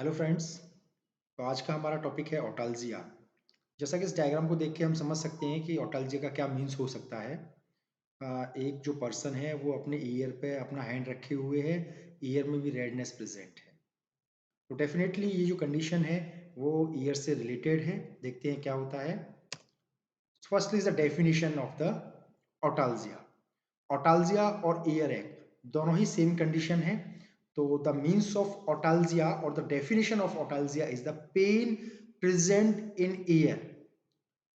Hello friends. तो आज का हमारा टॉपिक है ओटालजिया। जैसा कि इस डायग्राम को देख के हम समझ सकते हैं कि ओटालजिया का क्या मीन्स हो सकता है। एक जो पर्सन है वो अपने ईयर पे अपना हैंड रखे हुए है, ईयर में भी रेडनेस प्रेजेंट है। तो डेफिनेटली ये जो कंडीशन है वो ईयर से रिलेटेड है। देखते हैं क्या होता है। First is the definition of the otalgia. Otalgia और ईयर एक दोनों ही सेम कंडीशन है। तो द मीन्स ऑफ ओटालजिया और the definition of otalgia is the pain present in ear.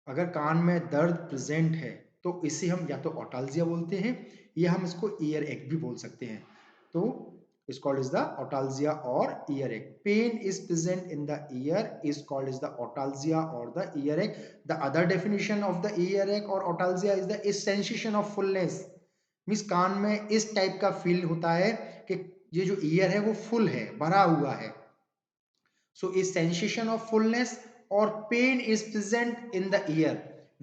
अगर कान में दर्द प्रेजेंट है तो इसे हम या तो ओटालजिया बोलते हैं या हम इसको ईयर एक भी बोल सकते हैं। तो is called as the otalgia or earache. Pain is present in the ear is called as the otalgia or the earache. The other definition of the earache or otalgia is the is sensation of fullness. Means कान में इस type का feel होता है कि ये जो year है वो फुल है, भरा हुआ है। So a sensation of fullness or pain is present in the ear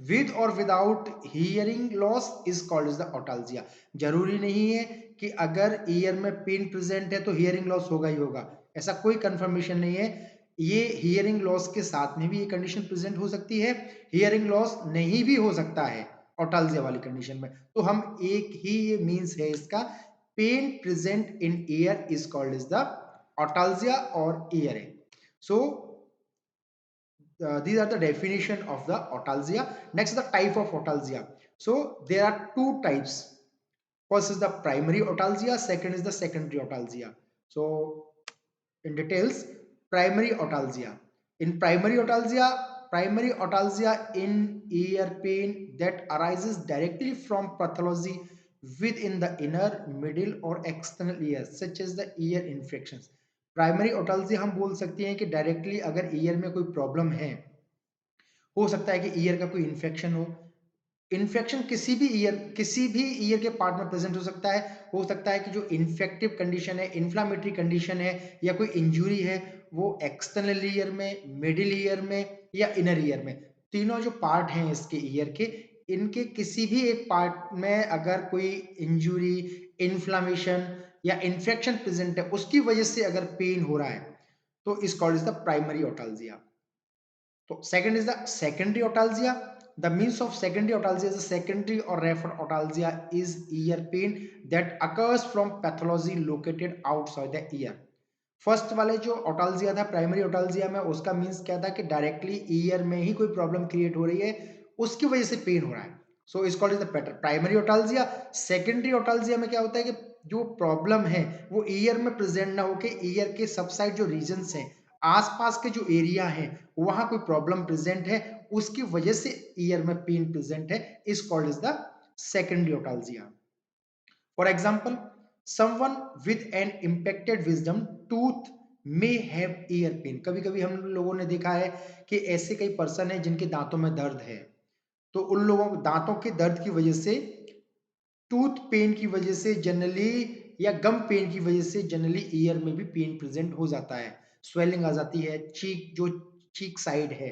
with or without hearing loss is called as the otalgia. जरूरी नहीं है कि अगर ईयर में पेन प्रेजेंट है तो हियरिंग लॉस होगा ही होगा, ऐसा कोई कंफर्मेशन नहीं है। ये हियरिंग लॉस के साथ में भी ये कंडीशन प्रेजेंट हो सकती है, हियरिंग लॉस नहीं भी हो सकता है ओटालजिया वाली कंडीशन में। तो हम एक ही ये मीन्स है इसका, pain present in ear is called as the otalgia or earache. So these are the definition of the otalgia. Next, the type of otalgia. So there are two types. First is the primary otalgia, second is the secondary otalgia. So in details, primary otalgia. In primary otalgia in ear pain that arises directly from pathology within the inner, middle or external ear, such as the ear infections. Primary otalgia हम बोल सकते हैं कि directly अगर year में कोई problem है, हो सकता है कि ईयर का कोई इन्फेक्शन हो। इन्फेक्शन किसी भी ईयर के पार्ट में प्रेजेंट हो सकता है कि जो इन्फेक्टिव कंडीशन है, इन्फ्लामेटरी कंडीशन है या कोई इंजुरी है वो एक्सटर्नल ईयर में, मिडिल ईयर में या इनर ईयर में, तीनों जो पार्ट हैं इसके ईयर के, इनके किसी भी एक पार्ट में अगर कोई इंजुरी, इन्फ्लामेशन या इन्फेक्शन प्रेजेंट है, उसकी वजह से अगर पेन हो रहा है तो is called is the primary otalgia. तो second is the secondary otalgia. The means of secondary otalgia is the secondary or referred otalgia is ear pain that occurs from pathology located outside the ear. First वाले जो otalgia था, primary otalgia में, उसका means क्या था कि directly year में ही कोई प्रॉब्लम क्रिएट हो रही है, उसकी वजह से पेन हो रहा है। So is called is the patter primary otalgia. Secondary otalgia में क्या होता है कि जो प्रॉब्लम है वो ईयर में प्रेजेंट ना होके ईयर के सबसाइड जो रीजन्स हैं, आसपास के जो एरिया है, वहां कोई प्रॉब्लम प्रेजेंट है, उसकी वजह से ईयर में पेन प्रेजेंट है, is called is the secondary otalgia. For example, someone with an impacted wisdom tooth may have ear pain. कभी कभी हम लोगों ने देखा है कि ऐसे कई पर्सन है जिनके दांतों में दर्द है, तो उन लोगों को दांतों के दर्द की वजह से, टूथ पेन की वजह से जनरली या गम पेन की वजह से जनरली ईयर में भी पेन प्रेजेंट हो जाता है। स्वेलिंग आ जाती है, चीक साइड है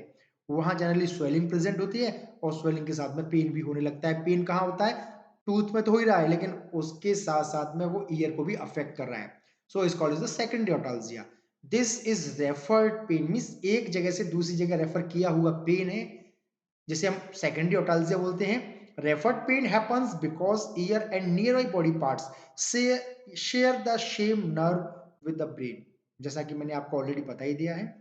वहां जनरली स्वेलिंग प्रेजेंट होती है और स्वेलिंग के साथ में पेन भी होने लगता है। पेन कहाँ होता है? टूथ में तो हो ही रहा है, लेकिन उसके साथ साथ में वो ईयर को भी अफेक्ट कर रहा है। So is called is the secondary otalgia. This is referred pain, means एक जगह से दूसरी जगह रेफर किया हुआ पेन है, जिसे हम सेकेंडरी ओटालजिया बोलते हैं। Referred pain happens because ear and nearby body parts से share the same nerve with the brain, जैसा कि मैंने आपको ऑलरेडी बता ही दिया है।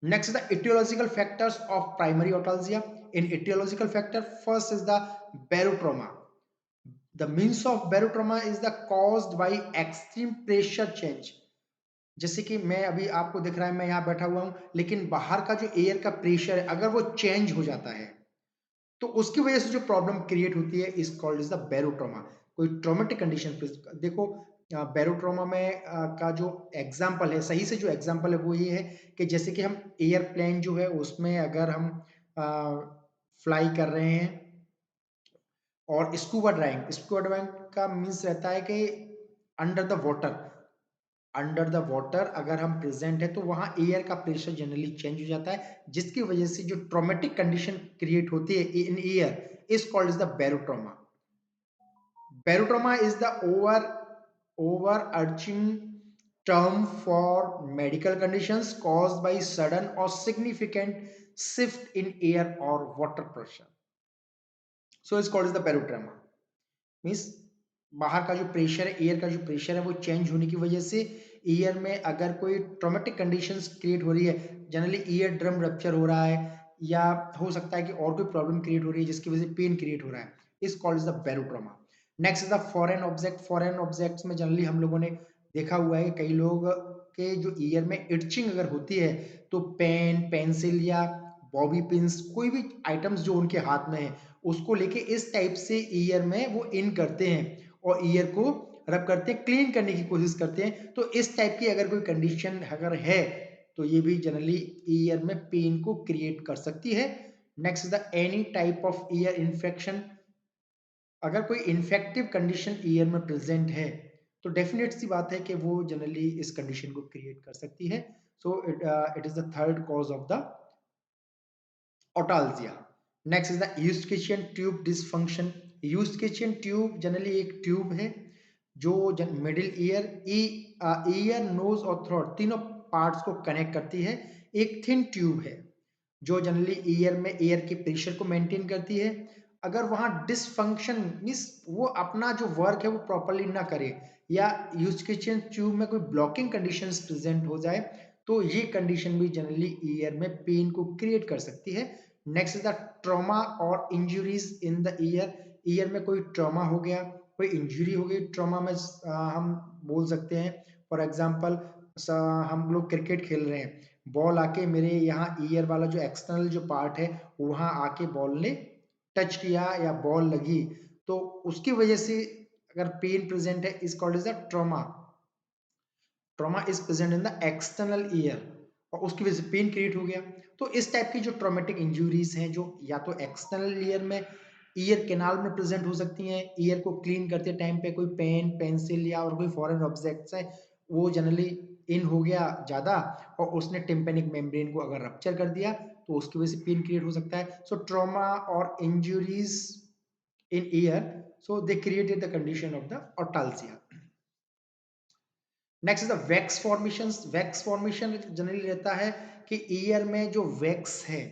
Next, the etiological factors of primary otalgia. In etiological factor, first is the barotrauma. The means of barotrauma is the caused by extreme pressure change. जैसे कि मैं अभी आपको दिख रहा है, मैं यहाँ बैठा हुआ हूँ, लेकिन बाहर का जो एयर का प्रेशर है अगर वो चेंज हो जाता है तो उसकी वजह से जो प्रॉब्लम क्रिएट होती है इज कॉल्ड इज द बैरोट्रोमा। कोई ट्रॉमेटिक कंडीशन, देखो बैरोट्रोमा में का जो एग्जाम्पल है, सही से जो एग्जाम्पल है वो ये है कि जैसे कि हम एयरप्लेन जो है उसमें अगर हम फ्लाई कर रहे हैं और स्कूबा ड्राइविंग का मीन्स रहता है कि अंडर द वाटर, अगर हम प्रेजेंट है तो वहां एयर का प्रेशर जनरली चेंज हो जाता है, जिसकी वजह से जो ट्रॉमेटिक कंडीशन क्रिएट होती है in ear is called is the barotrauma. Barotrauma is the overarching term for medical conditions caused by sudden or significant shift in air or water pressure. So it's called as the barotrauma. Means बाहर का जो pressure है, air का जो pressure है वो change होने की वजह से ईयर में अगर कोई ट्रॉमेटिक कंडीशंस क्रिएट हो रही है, जनरली ईयर ड्रम रप्चर हो रहा है या हो सकता है कि और कोई प्रॉब्लम क्रिएट हो रही है जिसकी वजह से पेन क्रिएट हो रहा है, is called the barotrauma. Next is the foreign object. Foreign objects में जनरली हम लोगों ने देखा हुआ है कई लोग के जो ईयर में इचिंग अगर होती है तो पेन, पेंसिल या बॉबी पिंस, कोई भी आइटम्स जो उनके हाथ में है उसको लेके इस टाइप से ईयर में वो इन करते हैं और ईयर को रब करते हैं, क्लीन करने की कोशिश करते हैं. तो इस टाइप की अगर कोई कंडीशन अगर है तो ये भी जनरली ईयर में पेन को क्रिएट कर सकती है. Next is the any type of ear infection. अगर कोई इन्फेक्टिव कंडीशन ईयर में प्रेजेंट है तो डेफिनेट सी बात है कि वो जनरली इस कंडीशन को क्रिएट कर सकती है. So it is the third cause of the otalgia. Next is the Eustachian tube dysfunction. Eustachian tube generally एक ट्यूब है जो मिडिल ईयर, ईयर, नोज और थ्रोट तीनों पार्ट्स को कनेक्ट करती है. एक थिन ट्यूब है जो जनरली ईयर में एयर के प्रेशर को मेंटेन करती है. अगर वहां डिसफंक्शन मीन्स वो अपना जो वर्क है वो प्रॉपरली ना करे या यूस्टिचियन ट्यूब में कोई ब्लॉकिंग कंडीशंस प्रेजेंट हो जाए तो ये कंडीशन भी जनरली ईयर में पेन को क्रिएट कर सकती है. नेक्स्ट इज द ट्रॉमा और injuries in the year. Year में कोई ट्रॉमा हो गया, कोई इंजुरी हो गई. ट्रॉमा में हम बोल सकते हैं फॉर एग्जांपल हम लोग क्रिकेट खेल रहे हैं, बॉल आके मेरे यहाँ ईयर वाला जो एक्सटर्नल जो पार्ट है वहां आके बॉल ने टच किया या बॉल लगी तो उसकी वजह से अगर पेन प्रेजेंट है is called is the trauma. Trauma is present in the external ear और उसकी वजह से पेन क्रिएट हो गया. तो इस टाइप की जो ट्रॉमेटिक इंजरीज हैं जो या तो एक्सटर्नल ईयर में ईयर कैनाल में प्रेजेंट हो सकती हैं, ईयर को क्लीन करते टाइम पे कोई पेन, पेंसिल या और कोई फॉरेन ऑब्जेक्ट्स है वो जनरली इन हो गया ज्यादा और उसने टिम्पेनिक मेम्ब्रेन को अगर रप्चर कर दिया तो उसकी वजह से पेन क्रिएट हो सकता है. सो ट्रॉमा और injuries in year, so they created the condition of the otalgia. Next is the wax formation. Wax formation generally रहता है कि ईयर में जो वैक्स है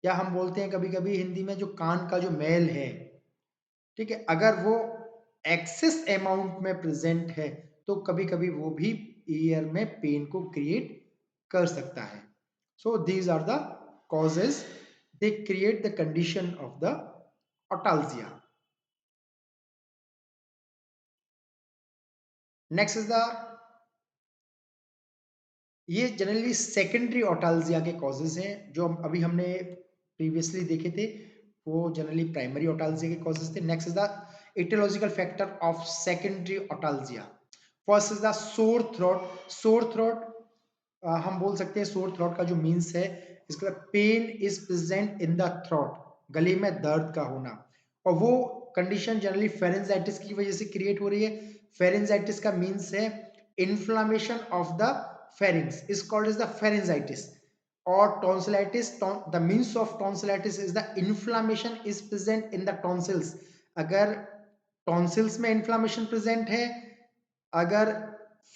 या हम बोलते हैं कभी कभी हिंदी में जो कान का जो मैल है, ठीक है, अगर वो एक्सेस अमाउंट में प्रेजेंट है तो कभी कभी वो भी ईयर में पेन को क्रिएट कर सकता है. So these are the causes they create the condition of the otalgia. Next is the, ये जनरली सेकेंडरी ओटाल्जिया के कॉजेज हैं जो अभी हमने प्रीवियसली देखे थे वो जनरली प्राइमरी ओटाल्जिया के कॉजेज थे. Next is the etiological factor of secondary otalgia. First is the sore throat. Sore throat हम बोल सकते हैं सोर थ्रोट का जो मीन्स है इसका pain is present in the throat, गले में दर्द का होना, और वो कंडीशन जनरली फेरेंजाइटिस की वजह से क्रिएट हो रही है. फेरेंजाइटिस का मीन्स है inflammation of the pharynx is called as the pharyngitis or tonsillitis. The means of tonsillitis is the inflammation is present in the tonsils. अगर tonsils में inflammation present है, अगर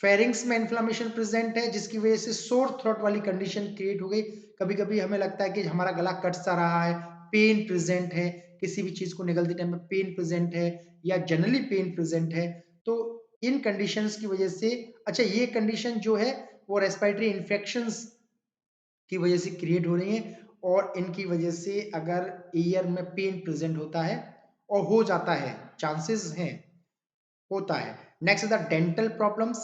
pharynx में inflammation present है जिसकी वजह से sore throat वाली condition create हो गई. कभी कभी हमें लगता है कि हमारा गला कट सा रहा है, पेन प्रेजेंट है, किसी भी चीज को निगलते टाइम में पेन प्रेजेंट है या जनरली पेन प्रेजेंट है, तो इन कंडीशंस की वजह से, अच्छा ये कंडीशन जो है वो रेस्पिरेटरी इन्फेक्शंस की वजह से क्रिएट हो रही हैं और इनकी वजह से अगर ईयर में पेन प्रेजेंट होता है और हो जाता है, चांसेस हैं, होता है. Next is the dental problems.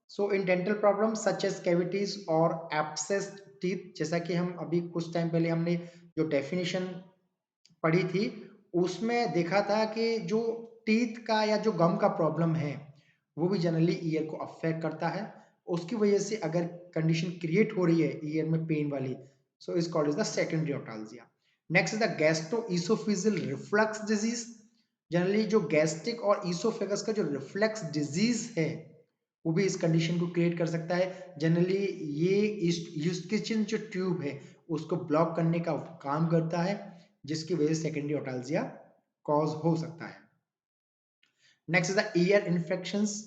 So in dental problems such as cavities और एब्सेस्ड टीथ, जैसा कि हम अभी कुछ टाइम पहले हमने जो डेफिनेशन पढ़ी थी उसमें देखा था कि जो टीथ का या जो गम का प्रॉब्लम है वो भी जनरली ईयर को अफेक्ट करता है. उसकी वजह से अगर कंडीशन क्रिएट हो रही है ईयर में पेन वाली, so is called is the secondary otalgia. Next is the gastro oesophageal reflux disease. Generally जो गैस्ट्रिक और ईसोफेगस का जो रिफ्लेक्स डिजीज है वो भी इस कंडीशन को क्रिएट कर सकता है. जनरली ये यूस्टिचियन जो ट्यूब है उसको ब्लॉक करने का काम करता है जिसकी वजह से सेकेंडरी ओटाल्जिया कॉज हो सकता है. Next is the year infections.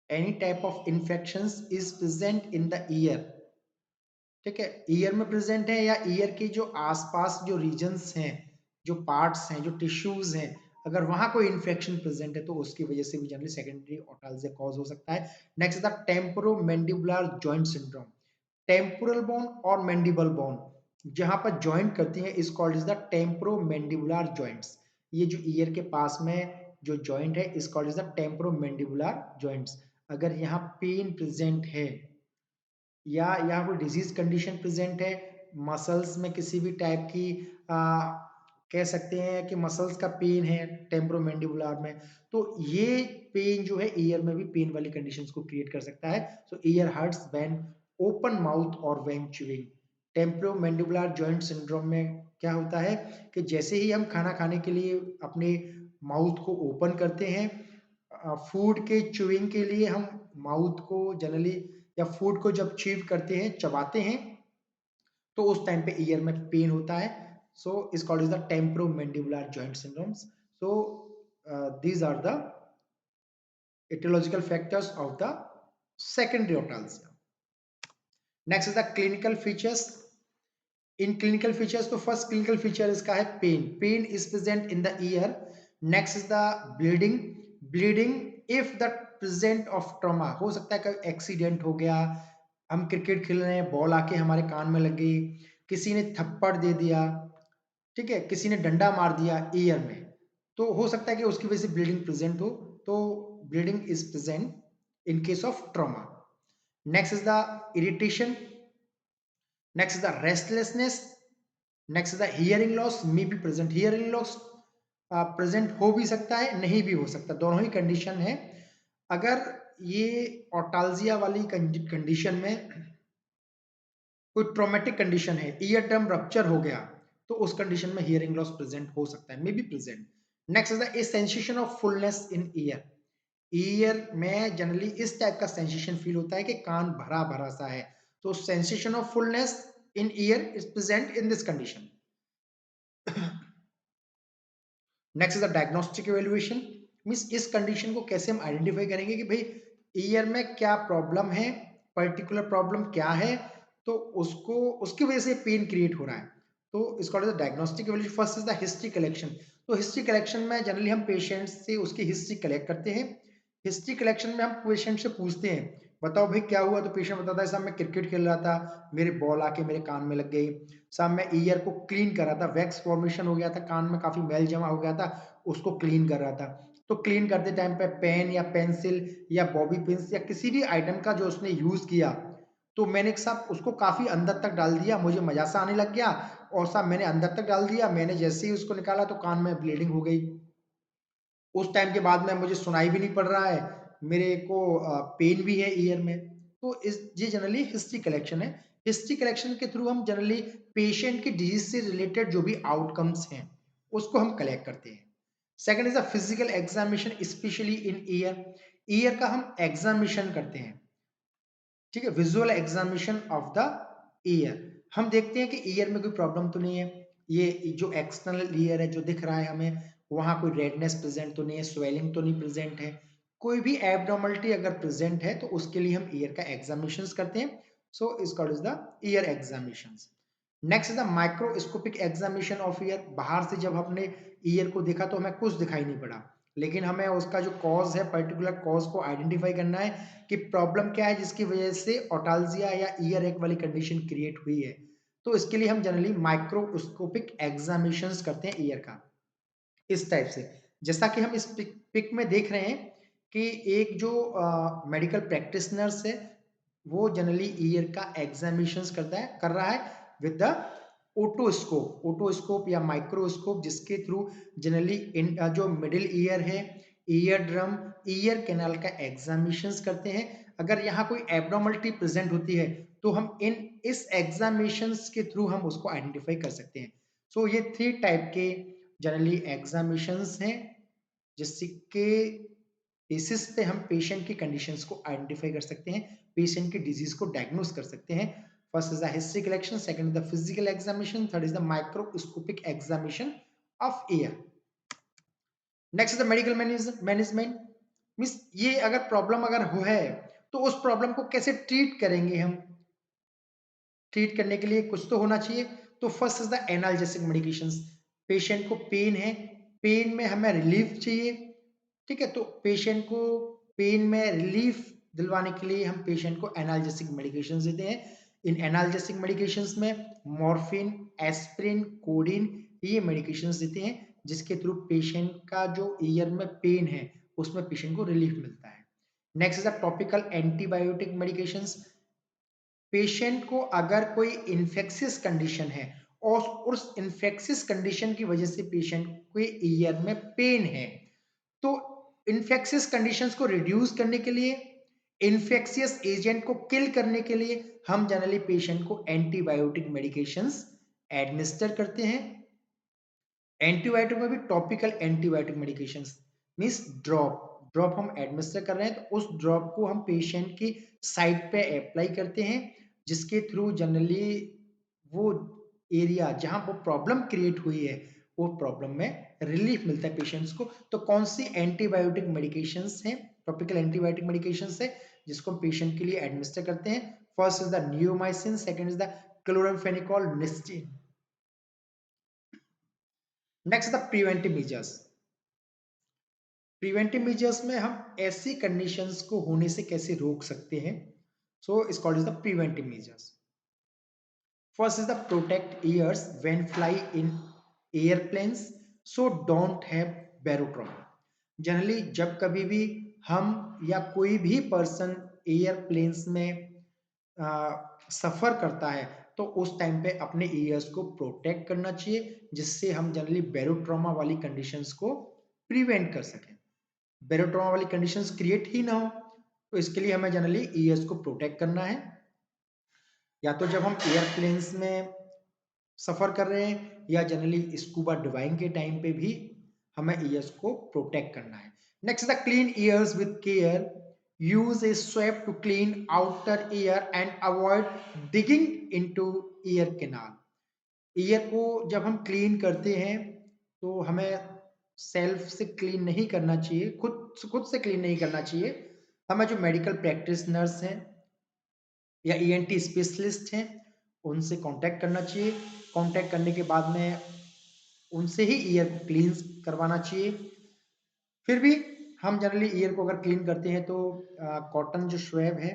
Any type of infection is present in the year, ठीक है, ईयर में प्रेजेंट है या ईयर के जो आसपास जो रीजन्स हैं, जो पार्ट्स हैं, जो टिश्यूज हैं, अगर वहां कोई इन्फेक्शन प्रेजेंट है तो उसकी वजह से भी जनरली सेकेंडरी ओटाल्जिया कॉज हो सकता है। Next the temporomandibular joint syndrome. Temporal bone और मैंडिबल बोन जहां पर जॉइंट करती है is called is the temporomandibular joints. ये जो ईयर के पास में जो जॉइंट है is called is the temporomandibular joints. अगर यहाँ पेन प्रेजेंट है या यहाँ कोई डिजीज कंडीशन प्रेजेंट है, मसल्स में किसी भी टाइप की कह सकते हैं कि मसल्स का पेन है टेम्पोरोमैंडिबुलर में, तो ये पेन जो है ईयर में भी पेन वाली कंडीशंस को क्रिएट कर सकता है। So ear hurts when open mouth और when chewing. Temporomandibular joint syndrome में क्या होता है कि जैसे ही हम खाना खाने के लिए अपने माउथ को ओपन करते हैं, फूड के च्यूइंग के लिए हम माउथ को जनरली या फूड को जब च्यूव करते हैं, चबाते हैं, तो उस टाइम पे ईयर में पेन होता है। So is called is the temporomandibular joint syndromes. So these are the etiological factors of the secondary otalgia. Next is the clinical features. In clinical features, तो first clinical feature इसका है pain. Pain is present in the ear. Next is the bleeding. Bleeding if the present of trauma, हो सकता है कोई accident हो गया, हम क्रिकेट खेल रहे हैं, बॉल आके हमारे कान में लग गई, किसी ने थप्पड़ दे दिया, ठीक है, किसी ने डंडा मार दिया ईयर में, तो हो सकता है कि उसकी वजह से ब्लीडिंग प्रेजेंट हो। तो bleeding is present in case of trauma. Next is the irritation, next is the restlessness, next is the hearing loss may be present. Hearing loss present हो भी सकता है, नहीं भी हो सकता, दोनों ही कंडीशन है। अगर ये ऑटाल्जिया वाली कंडीशन में कोई ट्रोमेटिक कंडीशन है, ईयर ड्रम रप्चर हो गया, तो उस कंडीशन में हियरिंग लॉस प्रेजेंट हो सकता है, may be present. Next is the sensation of fullness in year. Year में जनरली इस टाइप का सेंसेशन फील होता है कि कान भरा भरा सा है, तो sensation of fullness in ear is present in this condition. Next is the diagnostic evaluation. Means इस कंडीशन को कैसे हम आइडेंटिफाई करेंगे कि भाई ईयर में क्या प्रॉब्लम है, पर्टिकुलर प्रॉब्लम क्या है, तो उसको उसकी वजह से पेन क्रिएट हो रहा है, तो इसको called diagnostic evaluation. First is the history collection. तो हिस्ट्री कलेक्शन में जनरली हम पेशेंट से उसकी हिस्ट्री कलेक्ट करते हैं। हिस्ट्री कलेक्शन में हम पेशेंट से पूछते हैं, बताओ भाई क्या हुआ, तो पेशेंट बताता है साहब मैं क्रिकेट खेल रहा था, मेरे बॉल आके मेरे कान में लग गई, साहब मैं ईयर को क्लीन कर रहा था, वैक्स फॉर्मेशन हो गया था, कान में काफी मैल जमा हो गया था, उसको क्लीन कर रहा था। तो क्लीन करते टाइम पे पेन या पेंसिल या बॉबी पिंस या किसी भी आइटम का जो उसने यूज किया, तो मैंने साहब उसको काफी अंदर तक डाल दिया, मुझे मजा सा आने लग गया, और साहब मैंने अंदर तक डाल दिया, मैंने जैसे ही उसको निकाला तो कान में ब्लीडिंग हो गई। उस टाइम के बाद में मुझे सुनाई भी नहीं पड़ रहा है, मेरे को पेन भी है ईयर में। तो इस ये जनरली हिस्ट्री कलेक्शन है। हिस्ट्री कलेक्शन के थ्रू हम जनरली पेशेंट की डिजीज से रिलेटेड जो भी आउटकम्स हैं उसको हम कलेक्ट करते हैं। Second is a physical examination specially in year. Year का हम एग्जामिनेशन करते हैं, ठीक है, visual examination of the year. हम देखते हैं कि ईयर में कोई प्रॉब्लम तो नहीं है, ये जो एक्सटर्नल ईयर है जो दिख रहा है हमें, वहां कोई रेडनेस प्रेजेंट तो नहीं है, स्वेलिंग तो नहीं प्रेजेंट है, कोई भी एबनॉर्मलिटी अगर प्रेजेंट है तो उसके लिए हम ईयर का एग्जामिनेशन करते हैं। सो is called is the year examination. Next is the microscopic examination of year. बाहर से जब हमने ईयर को देखा तो हमें कुछ दिखाई नहीं पड़ा, लेकिन हमें उसका जो कॉज है, पर्टिकुलर कॉज को आइडेंटिफाई करना है कि प्रॉब्लम क्या है जिसकी वजह से ऑटाल्जिया या ईयर एक वाली कंडीशन क्रिएट हुई है। तो इसके लिए हम जनरली माइक्रोस्कोपिक एग्जामिनेशंस करते हैं ईयर का, इस टाइप से। जैसा कि हम इस पिक में देख रहे हैं कि एक जो मेडिकल प्रैक्टिशनर्स है वो जनरली ईयर का एग्जामिनेशन कर रहा है विद द ओटोस्कोप या माइक्रोस्कोप, जिसके थ्रू जनरली जो मिडिल ईयर है, ईयर ड्रम, ईयर कैनाल का एग्जामिनेशन करते हैं। अगर यहाँ कोई एब्नॉर्मलिटी प्रेजेंट होती है तो हम इस एग्जामिनेशन के थ्रू हम उसको आइडेंटिफाई कर सकते हैं। सो ये 3 टाइप के जनरली एग्जामिनेशंस हैं जिसके बेसिस पे हम पेशेंट की कंडीशंस को आइडेंटिफाई कर सकते हैं, पेशेंट की डिजीज को डायग्नोस कर सकते हैं। First is the history collection, second is the physical examination, third is the microscopic examination of year. Next is the medical management. Means ये अगर प्रॉब्लम अगर हो है तो उस प्रॉब्लम को कैसे ट्रीट करेंगे हम। ट्रीट करने के लिए कुछ तो होना चाहिए। तो first is the analgesic medications. Patient को पेन है, पेन में हमें रिलीफ चाहिए, ठीक है, तो पेशेंट को पेन में रिलीफ दिलवाने के लिए हम पेशेंट को एनाल्जेसिक मेडिकेशंस देते हैं। इन एनाल्जेसिक मेडिकेशंस में मॉर्फिन, एस्प्रिन, कोडिन, ये मेडिकेशंस देते हैं जिसके थ्रू पेशेंट का जो ईयर में पेन है उसमें पेशेंट को रिलीफ मिलता है। Next is the topical antibiotic medications. Patient को अगर कोई इन्फेक्शियस कंडीशन है और उस इन्फेक्शियस कंडीशन की वजह से पेशेंट के ईयर में पेन है, तो इन्फेक्शियस कंडीशंस को रिड्यूस करने के लिए, इन्फेक्शियस एजेंट को किल करने के लिए हम जनरली पेशेंट को एंटीबायोटिक मेडिकेशंस एडमिनिस्टर करते हैं। एंटीबायोटिक में भी topical antibiotic medications means drop drop हम एडमिनिस्टर कर रहे हैं तो उस ड्रॉप को हम पेशेंट की साइट पे अप्लाई करते हैं जिसके थ्रू जनरली वो एरिया जहां वो प्रॉब्लम क्रिएट हुई है वो प्रॉब्लम में रिलीफ मिलता है पेशेंट्स को। तो कौन सी एंटीबायोटिक मेडिकेशंस हैं, टॉपिकल एंटीबायोटिक मेडिकेशंस है जिसको हम पेशेंट के लिए एडमिनिस्टर करते हैं। First is the neomycin, second is the chloramphenicol, nystatin. Next the preventive measures. Preventive measures में हम ऐसी कंडीशंस को होने से कैसे रोक सकते हैं। So it's called is the preventive measures. First is the protect years when fly in airplanes, so don't have barotrauma. Generally जब कभी भी हम या कोई भी पर्सन एयरप्लेन्स में सफर करता है तो उस टाइम पे अपने ईयर्स को प्रोटेक्ट करना चाहिए जिससे हम जनरली बैरोट्रॉमा वाली कंडीशंस को प्रिवेंट कर सकें, बैरोट्रॉमा वाली कंडीशंस क्रिएट ही ना हो। तो इसके लिए हमें जनरली ईयर्स को प्रोटेक्ट करना है, या तो जब हम एयरप्लेन्स में सफर कर रहे हैं या जनरली स्कूबा डिवाइंग के टाइम पे भी हमें ईयर्स को प्रोटेक्ट करना है। Next the clean ears with care, use a swab to clean outer ear and avoid digging into ear canal. Ear को जब हम क्लीन करते हैं तो हमें सेल्फ से क्लीन नहीं करना चाहिए, खुद से क्लीन नहीं करना चाहिए। हमें जो मेडिकल प्रैक्टिशनर्स हैं या ईएनटी स्पेशलिस्ट हैं उनसे कांटेक्ट करना चाहिए। कांटेक्ट करने के बाद में उनसे ही ईयर को क्लीन करवाना चाहिए। फिर भी हम जनरली ईयर को अगर क्लीन करते हैं तो कॉटन जो स्वैब है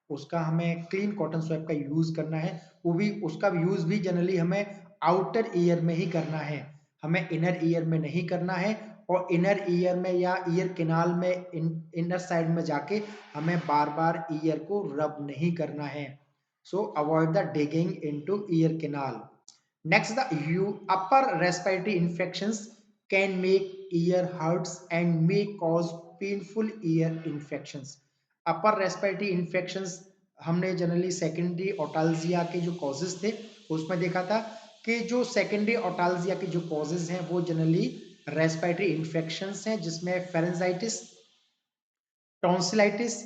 उसका हमें क्लीन कॉटन स्वैब का यूज करना है। वो भी उसका यूज भी जनरली हमें आउटर ईयर में ही करना है, हमें इनर ईयर में नहीं करना है। और इनर ईयर में या ईयर कैनाल में इनर साइड में जाके हमें बार बार ईयर को रब नहीं करना है। सो avoid the digging into ear canal. Next, the upper respiratory infections can make ear hurts and may cause painful ear infections. Upper respiratory infections हमने जनरली सेकेंडरी ओटाल्जिया के जो कॉजेज थे उसमें देखा था कि जो सेकेंडरी ओटाल्जिया के जो कॉजेज हैं वो जनरली रेस्पिरेटरी इन्फेक्शंस हैं जिसमें फेरेंजाइटिस, टॉन्सिलाइटिस,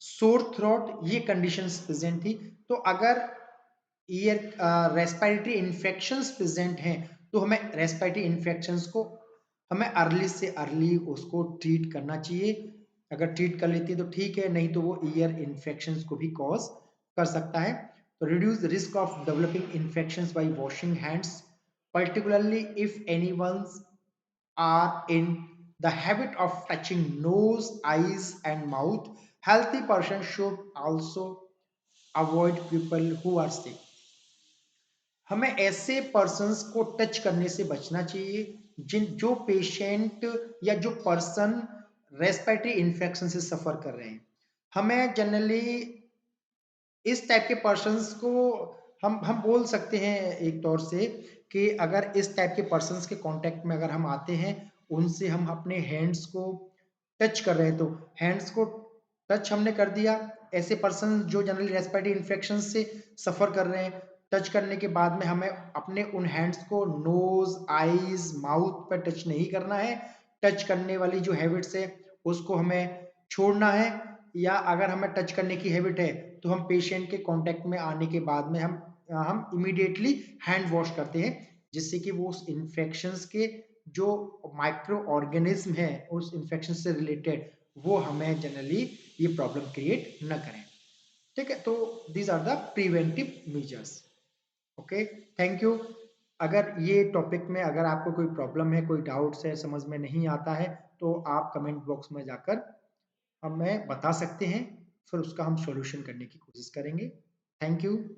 सोर थ्रोट ये कंडीशंस प्रेजेंट थी। तो अगर ईयर रेस्पिरेटरी इन्फेक्शंस प्रेजेंट हैं तो हमें रेस्पिरेटरी इन्फेक्शंस को हमें अर्ली से अर्ली उसको ट्रीट करना चाहिए। अगर ट्रीट कर लेती है तो ठीक है, नहीं तो वो ईयर इन्फेक्शंस को भी कॉज कर सकता है। तो reduce risk of developing infections bye washing hands, particularly if anyone's are in the habit of touching nose, eyes, and mouth. Healthy person should also avoid people who are sick. हमें ऐसे persons को touch करने से बचना चाहिए जो patient या जो पर्सन रेस्पिरेटरी इन्फेक्शन से सफर कर रहे हैं। हमें जनरली इस टाइप के पर्सन्स को हम बोल सकते हैं एक तौर से कि अगर इस टाइप के पर्सन्स के कांटेक्ट में अगर हम आते हैं उनसे हम अपने हैंड्स को टच कर रहे हैं तो हैंड्स को टच हमने कर दिया। ऐसे पर्सन जो जनरली रेस्पिरेटरी इन्फेक्शन से सफर कर रहे हैं, टच करने के बाद में हमें अपने उन हैंड्स को नोज, आईज, माउथ पर टच नहीं करना है। टच करने वाली जो हैबिट्स है उसको हमें छोड़ना है, या अगर हमें टच करने की हैबिट है तो हम पेशेंट के कांटेक्ट में आने के बाद में हम इमीडिएटली हैंड वॉश करते हैं जिससे कि वो उस इन्फेक्शंस के जो माइक्रो ऑर्गेनिज्म है उस इन्फेक्शन से रिलेटेड वो हमें जनरली ये प्रॉब्लम क्रिएट न करें। ठीक है, तो these are the preventive measures. Okay, thank you. अगर ये टॉपिक में अगर आपको कोई प्रॉब्लम है, कोई डाउट्स है, समझ में नहीं आता है, तो आप कमेंट बॉक्स में जाकर हमें बता सकते हैं, फिर उसका हम सॉल्यूशन करने की कोशिश करेंगे। Thank you.